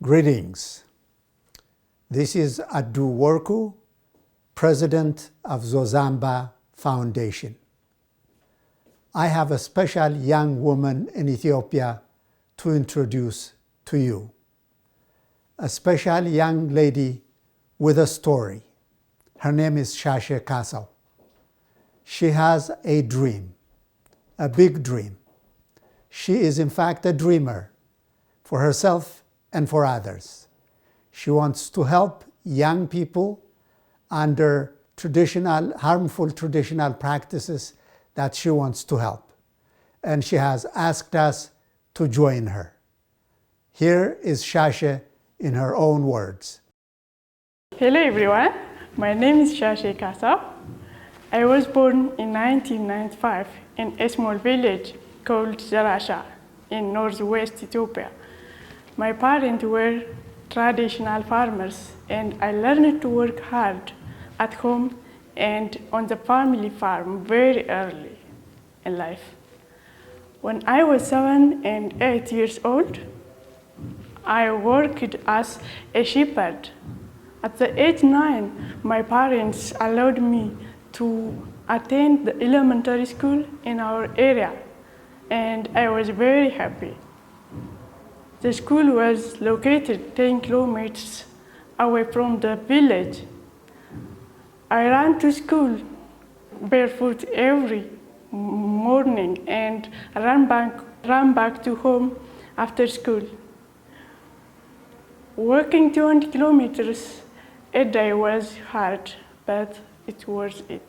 Greetings. This is Adu Worku, President of Zozamba Foundation. I have a special young woman in Ethiopia to introduce to you. A special young lady with a story. Her name is Shashe Kasau. She has a dream, a big dream. She is in fact a dreamer for herself and for others. She wants to help young people under harmful traditional practices that she wants to help. And she has asked us to join her. Here is Shashe in her own words. Hello everyone, my name is Shashe Kasau. I was born in 1995 in a small village called Shashe in northwest Ethiopia. My parents were traditional farmers, and I learned to work hard at home and on the family farm very early in life. When I was 7 and 8 years old, I worked as a shepherd. At the age 9, my parents allowed me to attend the elementary school in our area, and I was very happy. The school was located 10 kilometers away from the village. I ran to school barefoot every morning and ran back to home after school. Walking 20 kilometers a day was hard, but it was it.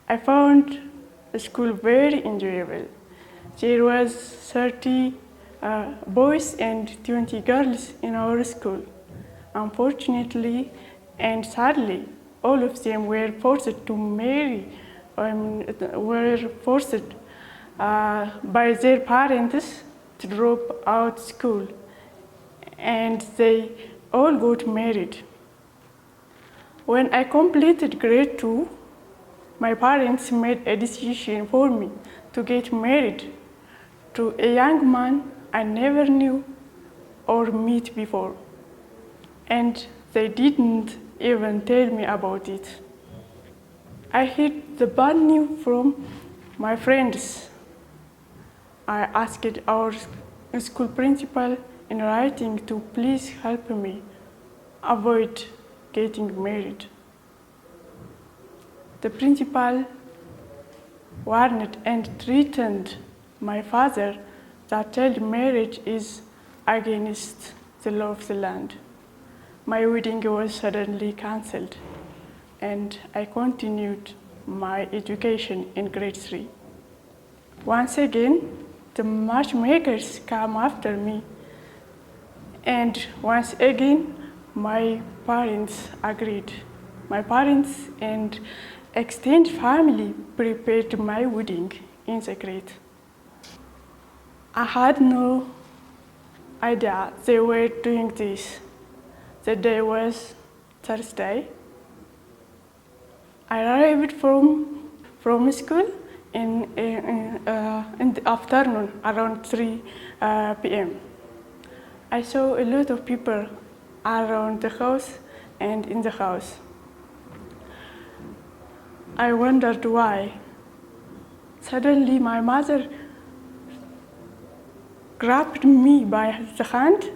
I found the school very enjoyable. There was 30 boys and 20 girls in our school. Unfortunately and sadly, all of them were forced to marry, were forced by their parents to drop out school, and they all got married. When I completed grade 2, my parents made a decision for me to get married to a young man I never knew or met before, and they didn't even tell me about it. I heard the bad news from my friends. I asked our school principal in writing to please help me avoid getting married. The principal warned and threatened my father that child marriage is against the law of the land. My wedding was suddenly cancelled, and I continued my education in grade 3. Once again, the matchmakers came after me, and once again, my parents agreed. My parents and extended family prepared my wedding in secret. I had no idea they were doing this. The day was Thursday. I arrived from school in the afternoon, around 3 p.m. I saw a lot of people around the house and in the house. I wondered why. Suddenly, my mother grabbed me by the hand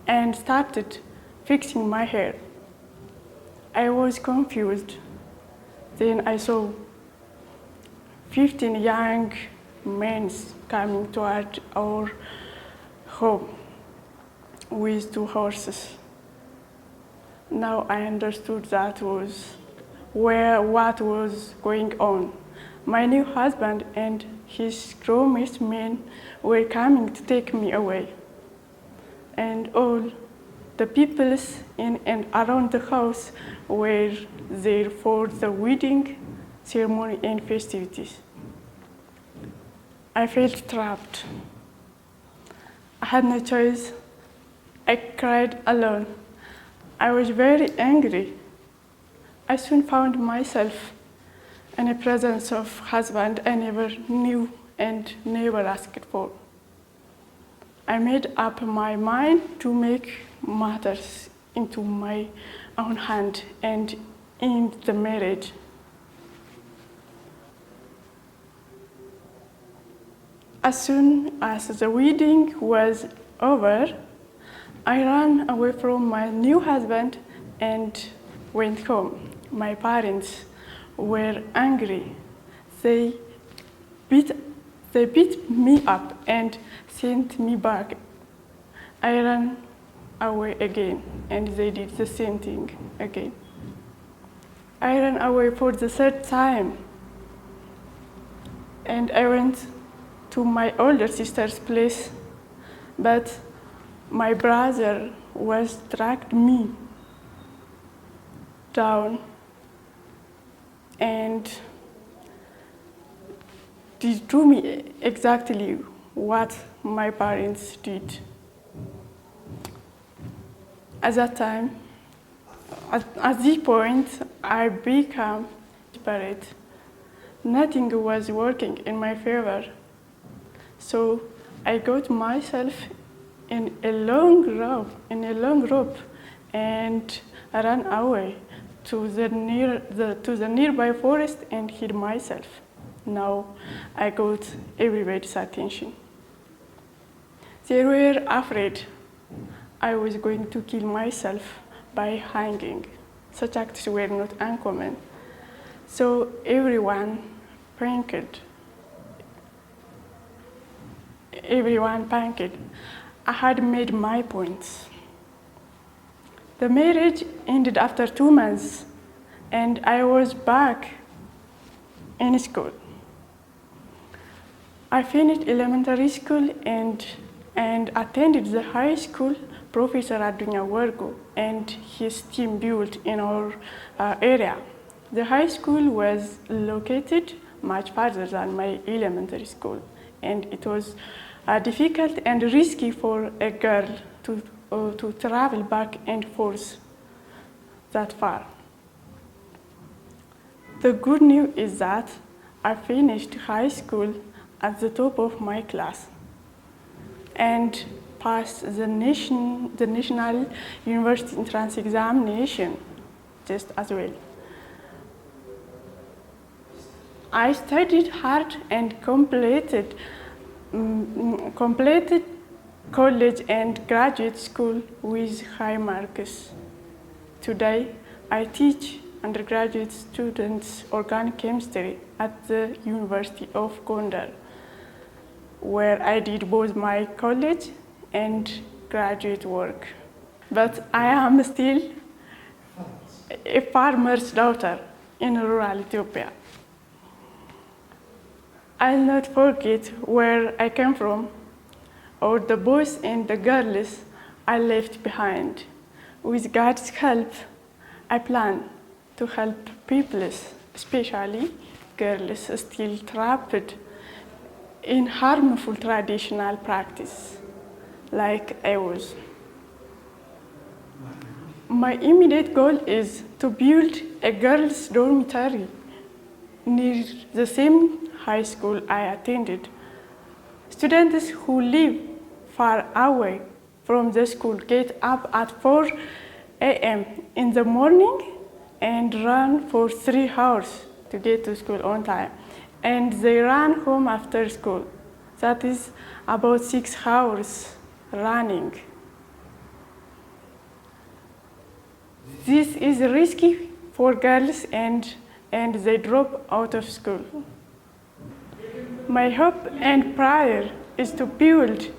and started fixing my hair. I was confused. Then I saw 15 young men coming toward our home with 2 horses. Now I understood that was what was going on. My new husband and his groomsmen men were coming to take me away. And all the people in and around the house were there for the wedding ceremony and festivities. I felt trapped. I had no choice. I cried alone. I was very angry. I soon found myself in the presence of a husband I never knew and never asked for. I made up my mind to make matters into my own hand and end the marriage. As soon as the wedding was over, I ran away from my new husband and went home. My parents were angry. They beat me up and sent me back. I ran away again, and they did the same thing again. I ran away for the third time, and I went to my older sister's place, but my brother was dragged me down and did to me exactly what my parents did. At that time, at this point, I became desperate. Nothing was working in my favor. So I got myself in a long rope, and I ran away to the nearby forest and hid myself. Now I got everybody's attention. They were afraid I was going to kill myself by hanging. Such acts were not uncommon. So everyone panicked. I had made my points. The marriage ended after 2 months, and I was back in school. I finished elementary school and attended the high school Professor Adunya Wergo and his team built in our area. The high school was located much farther than my elementary school, and it was difficult and risky for a girl to travel back and forth that far. The good news is that I finished high school at the top of my class and passed the national university entrance examination just as well. I studied hard and completed college and graduate school with high marks. Today, I teach undergraduate students organic chemistry at the University of Gondar, where I did both my college and graduate work. But I am still a farmer's daughter in rural Ethiopia. I'll not forget where I came from or the boys and the girls I left behind. With God's help, I plan to help people, especially girls still trapped in harmful traditional practice, like I was. My immediate goal is to build a girls' dormitory near the same high school I attended. Students who live far away from the school get up at 4 a.m. in the morning and run for 3 hours to get to school on time. And they run home after school. That is about 6 hours running. This is risky for girls and they drop out of school. My hope and prayer is to build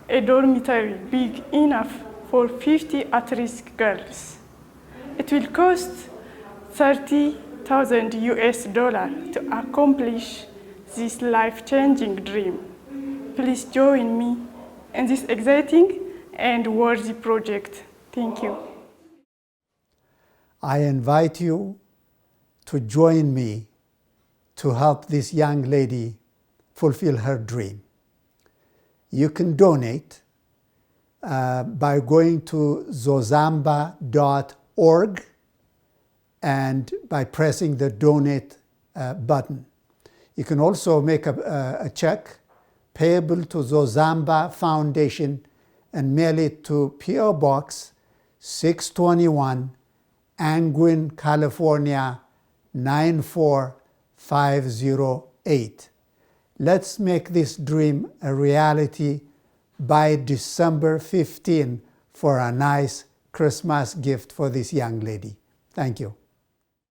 a dormitory big enough for 50 at-risk girls. It will cost $30,000 to accomplish this life-changing dream. Please join me in this exciting and worthy project. Thank you. I invite you to join me to help this young lady fulfill her dream. You can donate by going to zozamba.org and by pressing the donate button. You can also make a check payable to Zozamba Foundation and mail it to P.O. Box 621, Angwin, California 94508. Let's make this dream a reality by December 15 for a nice Christmas gift for this young lady. Thank you.